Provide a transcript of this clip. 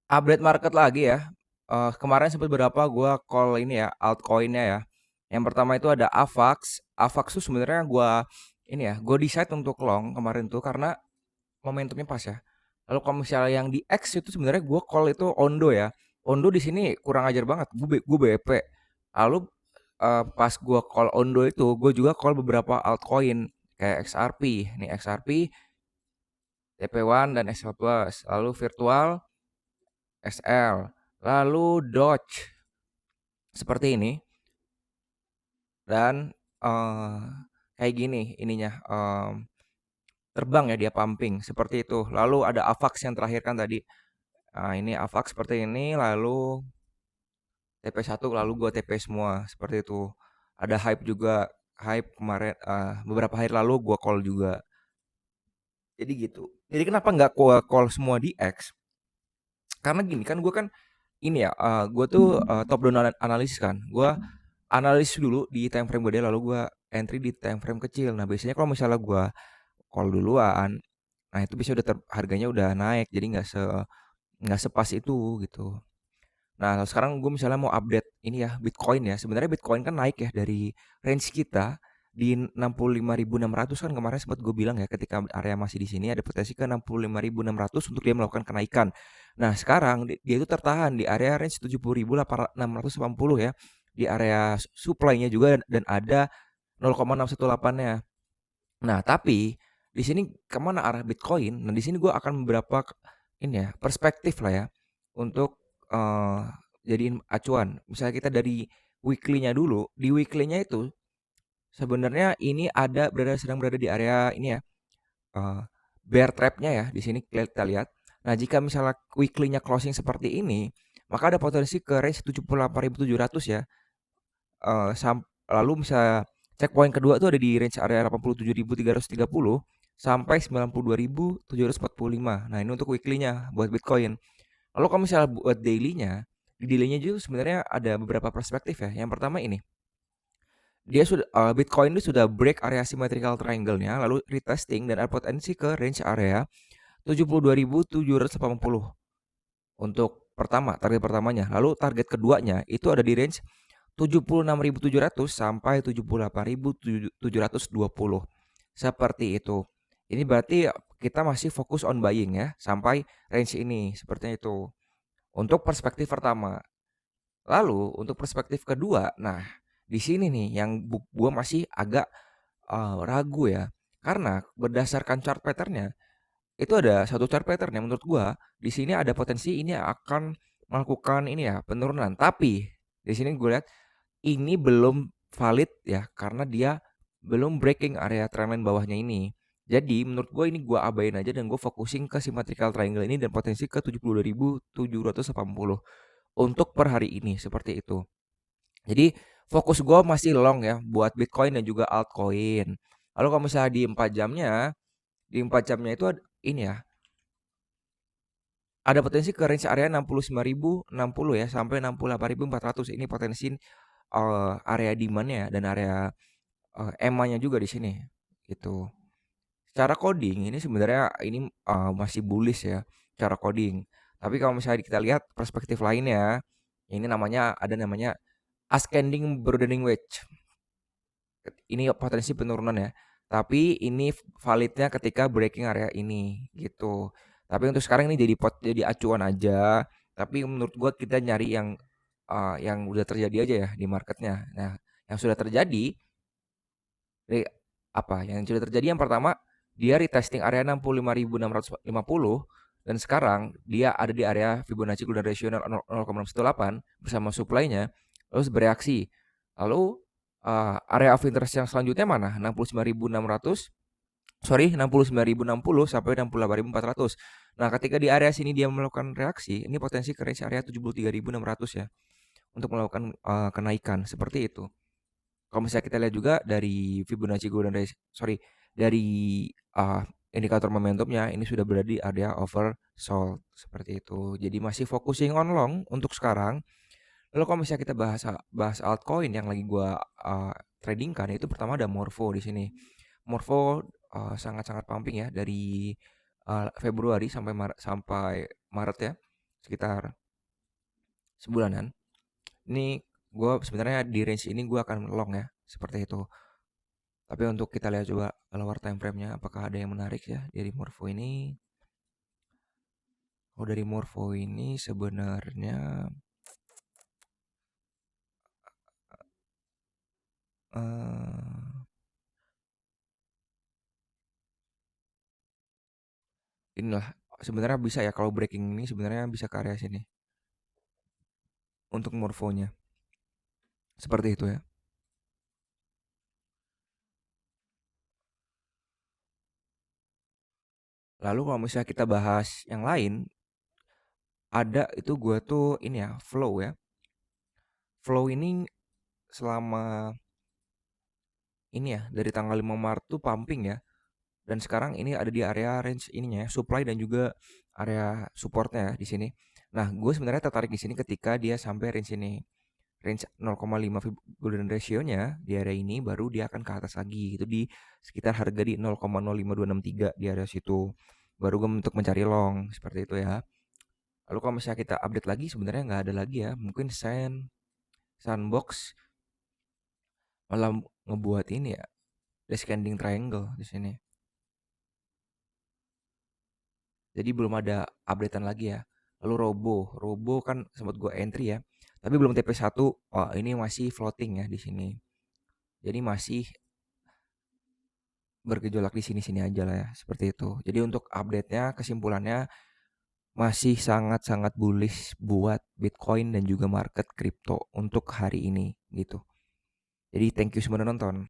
Update market lagi ya. Kemarin sempat beberapa gua call ini ya, altcoin-nya ya. Yang pertama itu ada AVAX. AVAX tuh sebenarnya gua ini ya, gua decide untuk long kemarin tuh karena momentumnya pas ya. Lalu kalau misalnya yang di X itu sebenarnya gua call itu Ondo ya. Ondo di sini kurang ajar banget. Gue BP. Lalu pas gua call Ondo itu, gue juga call beberapa altcoin kayak XRP. Nih XRP, TP1 dan XL Plus. Lalu virtual SL, lalu Doge seperti ini dan eh, kayak gini ininya terbang ya dia pumping seperti itu. Lalu ada AVAX yang terakhir kan tadi. Nah, ini AVAX seperti ini lalu TP1 lalu gua TP semua seperti itu. Ada hype juga, hype kemarin beberapa hari lalu gua call juga. Jadi gitu. Jadi kenapa nggak gua call semua di X? Karena gini kan gue kan ini ya, gue tuh top down analysis kan. Gue analis dulu di time frame gede lalu gua entry di time frame kecil. Nah, biasanya kalau misalnya gua call duluan, nah itu bisa udah harganya udah naik. Jadi nggak sepas itu gitu. Nah, sekarang gue misalnya mau update ini ya Bitcoin ya. Sebenarnya Bitcoin kan naik ya dari range kita di 65.600 kan kemarin sempat gue bilang ya ketika area masih di sini ada potensi ke 65.600 untuk dia melakukan kenaikan. Nah, sekarang dia itu tertahan di area range 70.680 ya. Di area supply-nya juga dan ada 0,618-nya. Nah, tapi di sini kemana arah Bitcoin? Nah, di sini gue akan beberapa ini ya perspektif lah ya untuk eh jadiin acuan. Misalnya kita dari weekly-nya dulu, di weekly-nya itu sebenarnya ini sedang berada di area ini ya, eh, bear trap-nya ya di sini kita lihat. Nah, jika misalnya weekly-nya closing seperti ini, maka ada potensi ke range 78.700 ya. Lalu misalnya checkpoint kedua tuh ada di range area 87.330 sampai 92.745. Nah, ini untuk weekly-nya buat Bitcoin. Lalu kalau misalnya buat daily-nya, di daily-nya juga sebenarnya ada beberapa perspektif ya. Yang pertama ini, Bitcoin itu sudah break area symmetrical triangle-nya, lalu retesting dan ada potensi ke range area 72.780 untuk target pertamanya. Lalu target keduanya itu ada di range 76.700 sampai 78.720. Seperti itu. Ini berarti kita masih fokus on buying ya sampai range ini seperti itu. Untuk perspektif pertama. Lalu untuk perspektif kedua, nah di sini nih yang gua masih agak ragu ya. Karena berdasarkan chart patternnya itu ada satu chart pattern yang menurut gua di sini ada potensi ini akan melakukan ini ya penurunan. Tapi di sini gue lihat ini belum valid ya karena dia belum breaking area trendline bawahnya ini. Jadi menurut gue ini gue abain aja dan gue fokusin ke symmetrical triangle ini dan potensi ke 72.780 untuk per hari ini seperti itu. Jadi fokus gue masih long ya buat Bitcoin dan juga altcoin. Lalu kalau misalnya di 4 jamnya itu ini ya, ada potensi ke range area 69.060 ya sampai 68.400. Ini potensi area demand-nya dan area EMA-nya juga di sini gitu. Secara coding ini sebenarnya ini masih bullish ya cara coding. Tapi kalau misalnya kita lihat perspektif lainnya, ini namanya ascending broadening wedge. Ini potensi penurunan ya. Tapi ini validnya ketika breaking area ini gitu. Tapi untuk sekarang ini jadi acuan aja. Tapi menurut gua kita nyari yang udah terjadi aja ya di marketnya. Nah, yang sudah terjadi Re yang sudah terjadi yang pertama, dia retesting area 65.650 dan sekarang dia ada di area Fibonacci Golden Ratio 0,618 bersama supply-nya terus bereaksi. Lalu area of interest yang selanjutnya mana? 69.600 69.060 sampai 68.400. Nah, ketika di area sini dia melakukan reaksi, ini potensi ke range area 73.600 ya untuk melakukan kenaikan seperti itu. Kalau misalnya kita lihat juga dari Fibonacci Golden Ratio, dari indikator momentumnya ini sudah berada di area oversold seperti itu. Jadi masih focusing on long untuk sekarang. Lalu kalau misalnya kita bahas bahas altcoin yang lagi gua trading kan itu pertama ada Morpho di sini. Morpho sangat-sangat pumping ya dari Februari sampai Maret ya. sekitar sebulanan. Ini gue sebenarnya di range ini gue akan long ya, seperti itu. Tapi untuk kita lihat coba lower time frame-nya apakah ada yang menarik ya dari Morpho ini. Oh, dari Morpho ini sebenarnya eh inilah sebenarnya bisa ya kalau breaking ini sebenarnya bisa ke area sini untuk Morpho-nya. Seperti itu ya. Lalu kalau misalnya kita bahas yang lain, ada itu gue tuh ini ya, flow ya. Flow ini selama ini ya dari tanggal 5 Maret tuh pumping ya. Dan sekarang ini ada di area range ininya ya, supply dan juga area supportnya ya di sini. Nah, gue sebenarnya tertarik di sini ketika dia sampai range ini. Range 0,5 golden ratio-nya di area ini baru dia akan ke atas lagi. Itu di sekitar harga di 0,05263 di area situ. Baru gue untuk mencari long seperti itu ya. Lalu kalau misalnya kita update lagi sebenarnya nggak ada lagi ya. Mungkin Sandbox malah ngebuat ini ya, descending triangle di sini. Jadi belum ada updatean lagi ya. Lalu Robo kan sempat gua entry ya. Tapi belum TP1. Oh, ini masih floating ya di sini. Jadi masih bergejolak di sini-sini aja lah ya, seperti itu. Jadi untuk update-nya, kesimpulannya masih sangat-sangat bullish buat Bitcoin dan juga market crypto untuk hari ini gitu. Jadi thank you semua udah nonton.